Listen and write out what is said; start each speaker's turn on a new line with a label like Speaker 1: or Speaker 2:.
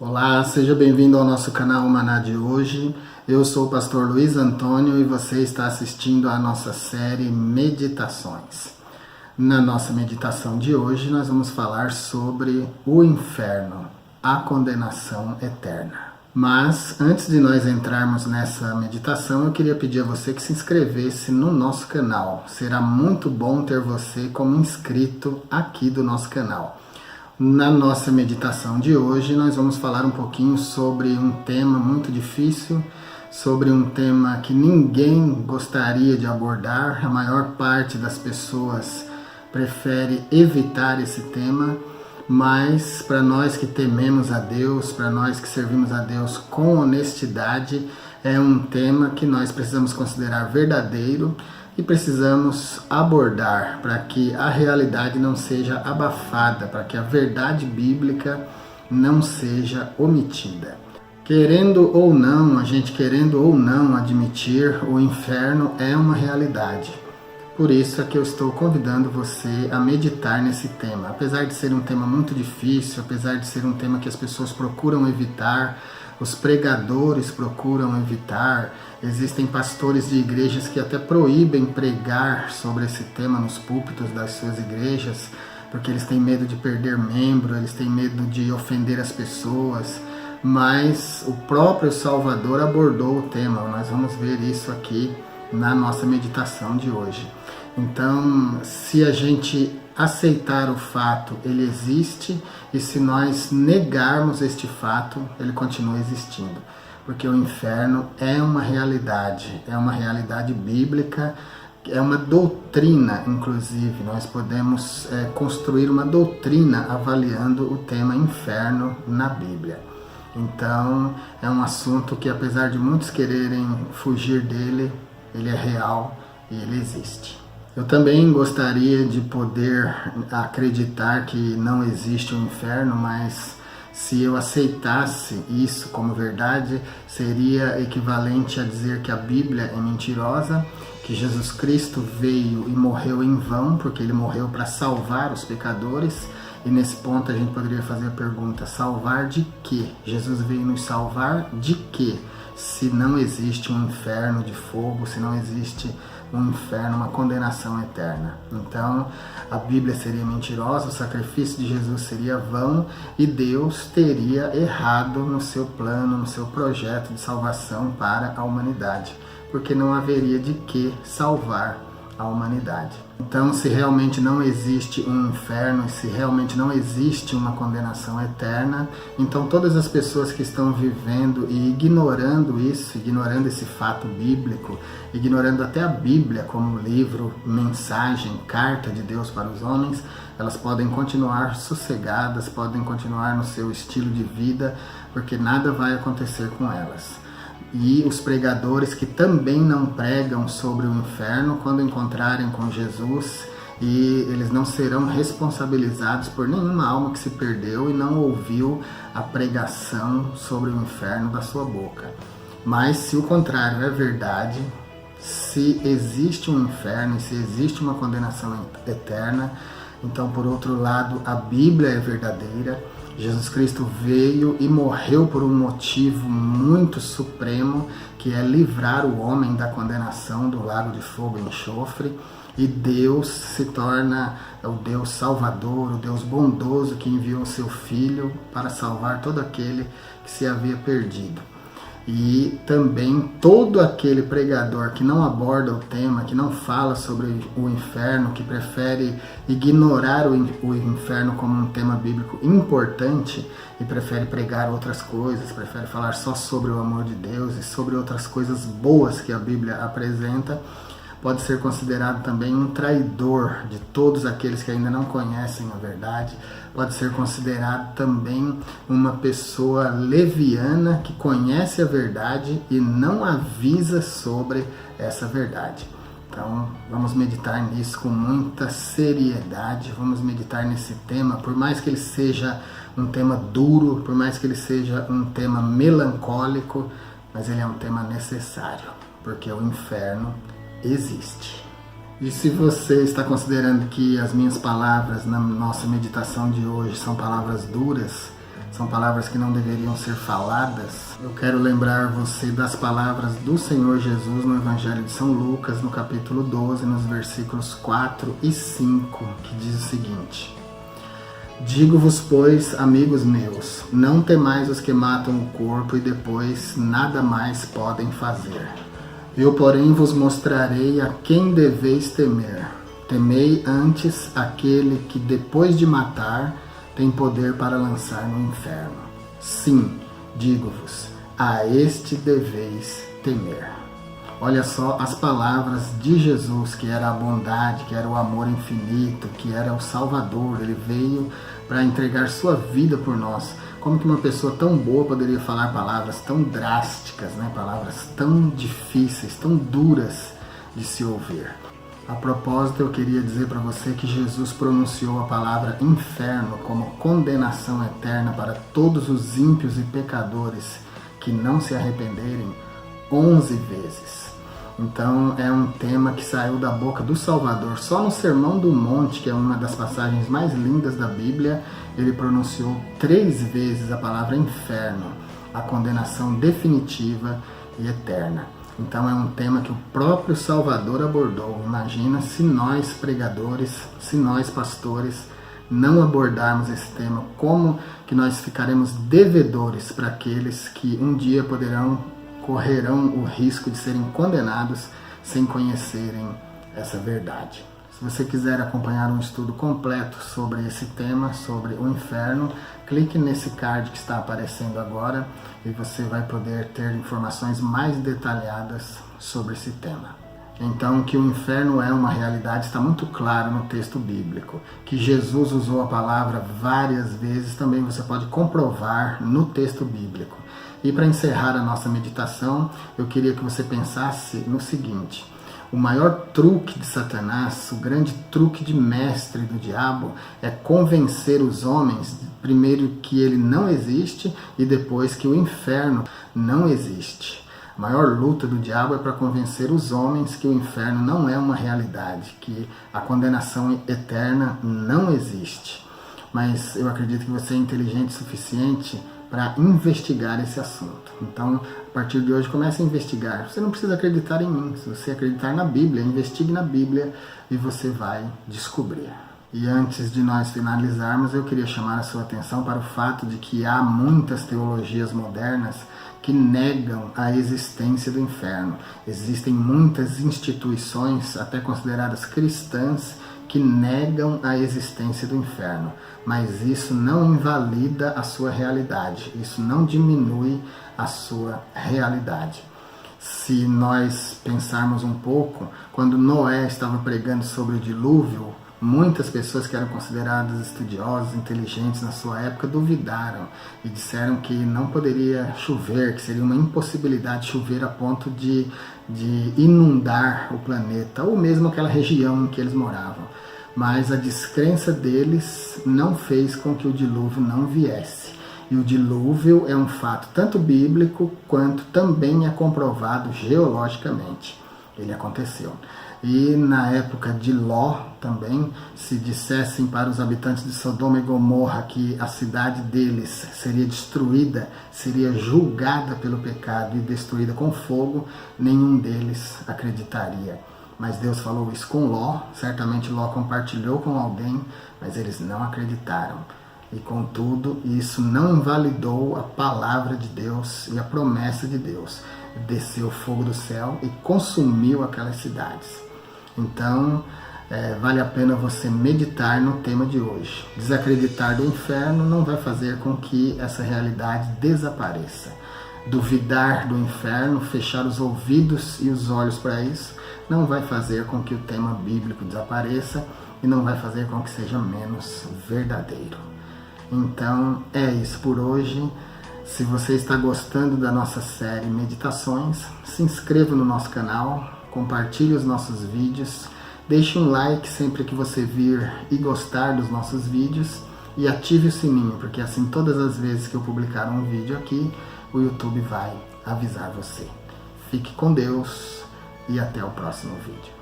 Speaker 1: Olá, seja bem-vindo ao nosso canal Maná de hoje. Eu sou o pastor Luiz Antônio e você está assistindo à nossa série Meditações. Na nossa meditação de hoje nós vamos falar sobre o inferno, a condenação eterna. Mas antes de nós entrarmos nessa meditação, eu queria pedir a você que se inscrevesse no nosso canal. Será muito bom ter você como inscrito aqui do nosso canal. Na nossa meditação de hoje, nós vamos falar um pouquinho sobre um tema muito difícil, sobre um tema que ninguém gostaria de abordar. A maior parte das pessoas prefere evitar esse tema, mas para nós que tememos a Deus, para nós que servimos a Deus com honestidade, é um tema que nós precisamos considerar verdadeiro e precisamos abordar para que a realidade não seja abafada, para que a verdade bíblica não seja omitida. Querendo ou não, a gente querendo ou não admitir, o inferno é uma realidade. Por isso é que eu estou convidando você a meditar nesse tema. Apesar de ser um tema muito difícil, apesar de ser um tema que as pessoas procuram evitar, os pregadores procuram evitar, existem pastores de igrejas que até proíbem pregar sobre esse tema nos púlpitos das suas igrejas, porque eles têm medo de perder membro, eles têm medo de ofender as pessoas, mas o próprio Salvador abordou o tema. Nós vamos ver isso aqui na nossa meditação de hoje. Então, se a gente aceitar o fato, ele existe, e se nós negarmos este fato, ele continua existindo. Porque o inferno é uma realidade bíblica, é uma doutrina, inclusive. Nós podemos construir uma doutrina avaliando o tema inferno na Bíblia. Então, é um assunto que, apesar de muitos quererem fugir dele, ele é real e ele existe. Eu também gostaria de poder acreditar que não existe um inferno, mas se eu aceitasse isso como verdade, seria equivalente a dizer que a Bíblia é mentirosa, que Jesus Cristo veio e morreu em vão, porque ele morreu para salvar os pecadores. E nesse ponto a gente poderia fazer a pergunta: salvar de quê? Jesus veio nos salvar de quê? Se não existe um inferno de fogo, se não existe um inferno, uma condenação eterna. Então, a Bíblia seria mentirosa, o sacrifício de Jesus seria vão e Deus teria errado no seu plano, no seu projeto de salvação para a humanidade, porque não haveria de que salvar a humanidade. Então, se realmente não existe um inferno, se realmente não existe uma condenação eterna, então todas as pessoas que estão vivendo e ignorando isso, ignorando esse fato bíblico, ignorando até a Bíblia como livro, mensagem, carta de Deus para os homens, elas podem continuar sossegadas, podem continuar no seu estilo de vida, porque nada vai acontecer com elas. E os pregadores que também não pregam sobre o inferno, quando encontrarem com Jesus, e eles não serão responsabilizados por nenhuma alma que se perdeu e não ouviu a pregação sobre o inferno da sua boca. Mas se o contrário é verdade, se existe um inferno, se existe uma condenação eterna, então, por outro lado, a Bíblia é verdadeira. Jesus Cristo veio e morreu por um motivo muito supremo, que é livrar o homem da condenação do lago de fogo e enxofre. E Deus se torna o Deus Salvador, o Deus bondoso que enviou seu Filho para salvar todo aquele que se havia perdido. E também todo aquele pregador que não aborda o tema, que não fala sobre o inferno, que prefere ignorar o inferno como um tema bíblico importante e prefere pregar outras coisas, prefere falar só sobre o amor de Deus e sobre outras coisas boas que a Bíblia apresenta, pode ser considerado também um traidor de todos aqueles que ainda não conhecem a verdade, pode ser considerado também uma pessoa leviana que conhece a verdade e não avisa sobre essa verdade. Então, vamos meditar nisso com muita seriedade, vamos meditar nesse tema, por mais que ele seja um tema duro, por mais que ele seja um tema melancólico, mas ele é um tema necessário, porque o inferno existe. E se você está considerando que as minhas palavras na nossa meditação de hoje são palavras duras, são palavras que não deveriam ser faladas, eu quero lembrar você das palavras do Senhor Jesus no Evangelho de São Lucas, no capítulo 12, nos versículos 4 e 5, que diz o seguinte: Digo-vos, pois, amigos meus, não temais os que matam o corpo e depois nada mais podem fazer. Eu, porém, vos mostrarei a quem deveis temer. Temei antes aquele que, depois de matar, tem poder para lançar no inferno. Sim, digo-vos, a este deveis temer. Olha só as palavras de Jesus, que era a bondade, que era o amor infinito, que era o Salvador. Ele veio para entregar sua vida por nós. Como que uma pessoa tão boa poderia falar palavras tão drásticas, né? Palavras tão difíceis, tão duras de se ouvir? A propósito, eu queria dizer para você que Jesus pronunciou a palavra inferno como condenação eterna para todos os ímpios e pecadores que não se arrependerem 11 vezes. Então é um tema que saiu da boca do Salvador. Só no Sermão do Monte, que é uma das passagens mais lindas da Bíblia, ele pronunciou 3 vezes a palavra inferno, a condenação definitiva e eterna. Então é um tema que o próprio Salvador abordou. Imagina se nós pregadores, se nós pastores não abordarmos esse tema, como que nós ficaremos devedores para aqueles que um dia correrão o risco de serem condenados sem conhecerem essa verdade. Se você quiser acompanhar um estudo completo sobre esse tema, sobre o inferno, clique nesse card que está aparecendo agora e você vai poder ter informações mais detalhadas sobre esse tema. Então, que o inferno é uma realidade está muito claro no texto bíblico. Que Jesus usou a palavra várias vezes também você pode comprovar no texto bíblico. E para encerrar a nossa meditação, eu queria que você pensasse no seguinte: o maior truque de Satanás, o grande truque de mestre do diabo, é convencer os homens, primeiro que ele não existe e depois que o inferno não existe. A maior luta do diabo é para convencer os homens que o inferno não é uma realidade, que a condenação eterna não existe. Mas eu acredito que você é inteligente o suficiente para investigar esse assunto. Então, a partir de hoje, comece a investigar. Você não precisa acreditar em mim. Se você acreditar na Bíblia, investigue na Bíblia e você vai descobrir. E antes de nós finalizarmos, eu queria chamar a sua atenção para o fato de que há muitas teologias modernas que negam a existência do inferno. Existem muitas instituições, até consideradas cristãs, que negam a existência do inferno, mas isso não invalida a sua realidade, isso não diminui a sua realidade. Se nós pensarmos um pouco, quando Noé estava pregando sobre o dilúvio, muitas pessoas que eram consideradas estudiosas, inteligentes na sua época, duvidaram e disseram que não poderia chover, que seria uma impossibilidade chover a ponto de inundar o planeta, ou mesmo aquela região em que eles moravam. Mas a descrença deles não fez com que o dilúvio não viesse. E o dilúvio é um fato tanto bíblico quanto também é comprovado geologicamente. Ele aconteceu. E na época de Ló também, se dissessem para os habitantes de Sodoma e Gomorra que a cidade deles seria destruída, seria julgada pelo pecado e destruída com fogo, nenhum deles acreditaria. Mas Deus falou isso com Ló, certamente Ló compartilhou com alguém, mas eles não acreditaram. E contudo, isso não invalidou a palavra de Deus e a promessa de Deus. Desceu fogo do céu e consumiu aquelas cidades. Então, vale a pena você meditar no tema de hoje. Desacreditar do inferno não vai fazer com que essa realidade desapareça. Duvidar do inferno, fechar os ouvidos e os olhos para isso, não vai fazer com que o tema bíblico desapareça e não vai fazer com que seja menos verdadeiro. Então, é isso por hoje. Se você está gostando da nossa série Meditações, se inscreva no nosso canal, compartilhe os nossos vídeos, deixe um like sempre que você vir e gostar dos nossos vídeos e ative o sininho, porque assim todas as vezes que eu publicar um vídeo aqui, o YouTube vai avisar você. Fique com Deus e até o próximo vídeo.